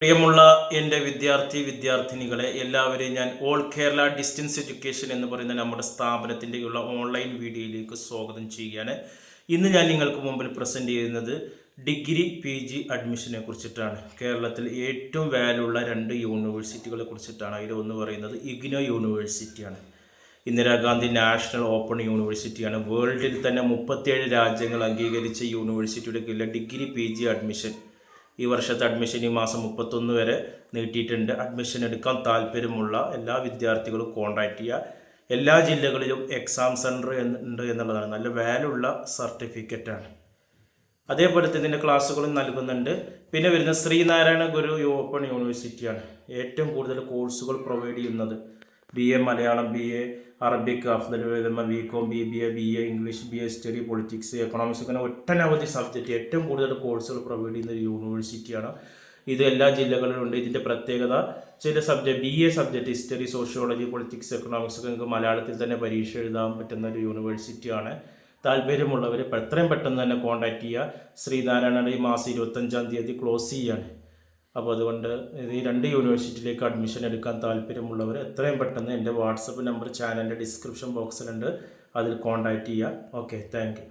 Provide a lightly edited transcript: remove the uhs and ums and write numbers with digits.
പ്രിയമുള്ള എൻ്റെ വിദ്യാർത്ഥിനികളെ എല്ലാവരെയും ഞാൻ ഓൾ കേരള ഡിസ്റ്റൻസ് എഡ്യൂക്കേഷൻ എന്ന് പറയുന്ന നമ്മുടെ സ്ഥാപനത്തിൻ്റെയുള്ള ഓൺലൈൻ വീഡിയോയിലേക്ക് സ്വാഗതം ചെയ്യുകയാണ്. ഇന്ന് ഞാൻ നിങ്ങൾക്ക് മുമ്പിൽ പ്രസൻറ്റ് ചെയ്യുന്നത് ഡിഗ്രി PG അഡ്മിഷനെ കുറിച്ചിട്ടാണ്. കേരളത്തിൽ ഏറ്റവും വാല്യുള്ള 2 യൂണിവേഴ്സിറ്റികളെ കുറിച്ചിട്ടാണ്. അതിലൊന്ന് പറയുന്നത് ഇഗ്നോ യൂണിവേഴ്സിറ്റിയാണ്. Indira Gandhi national open യൂണിവേഴ്സിറ്റിയാണ്. വേൾഡിൽ തന്നെ 37 രാജ്യങ്ങൾ അംഗീകരിച്ച യൂണിവേഴ്സിറ്റിയുടെ കീഴിലെ ഡിഗ്രി PG അഡ്മിഷൻ ഈ വർഷത്തെ അഡ്മിഷൻ ഈ മാസം 31 വരെ നീട്ടിയിട്ടുണ്ട്. അഡ്മിഷൻ എടുക്കാൻ താല്പര്യമുള്ള എല്ലാ വിദ്യാർത്ഥികളും കോൺടാക്റ്റ് ചെയ്യുക. എല്ലാ ജില്ലകളിലും എക്സാം സെൻറ്റർ ഉണ്ട് എന്നുള്ളതാണ്. നല്ല വാല്യുള്ള സർട്ടിഫിക്കറ്റാണ്. അതേപോലെ തന്നെ ഇതിൻ്റെ ക്ലാസ്സുകളും നൽകുന്നുണ്ട്. പിന്നെ വരുന്ന ശ്രീനാരായണ ഗുരു ഓപ്പൺ യൂണിവേഴ്സിറ്റിയാണ്. ഏറ്റവും കൂടുതൽ കോഴ്സുകൾ പ്രൊവൈഡ് ചെയ്യുന്നത് BA മലയാളം, BA അറബിക്, അഫ്ദൽ ഉലമ, BCom, BBA, BA English, BA history, politics, economics, അങ്ങനെ ഒട്ടനവധി സബ്ജക്റ്റ് ഏറ്റവും കൂടുതൽ കോഴ്സുകൾ പ്രൊവൈഡ് ചെയ്യുന്ന ഒരു യൂണിവേഴ്സിറ്റിയാണ്. ഇത് എല്ലാ ജില്ലകളിലുണ്ട്. ഇതിൻ്റെ പ്രത്യേകത ചില BA subject history, sociology, politics, economics ഒക്കെ നിങ്ങൾക്ക് മലയാളത്തിൽ തന്നെ പരീക്ഷ എഴുതാൻ പറ്റുന്ന ഒരു യൂണിവേഴ്സിറ്റിയാണ്. താല്പര്യമുള്ളവർ എത്രയും പെട്ടെന്ന് തന്നെ കോൺടാക്റ്റ് ചെയ്യുക. ശ്രീനാരായണയുടെ ഈ മാസം 25-ാം തീയതി ക്ലോസ് ചെയ്യാണ്. അപ്പോൾ അതുകൊണ്ട് ഈ 2 യൂണിവേഴ്സിറ്റിയിലേക്ക് അഡ്മിഷൻ എടുക്കാൻ താല്പര്യമുള്ളവർ എത്രയും പെട്ടെന്ന് എൻ്റെ വാട്സപ്പ് നമ്പർ ചാനലിൻ്റെ ഡിസ്ക്രിപ്ഷൻ ബോക്സിലുണ്ട്, അതിൽ കോൺടാക്റ്റ് ചെയ്യുക. Okay, thank you.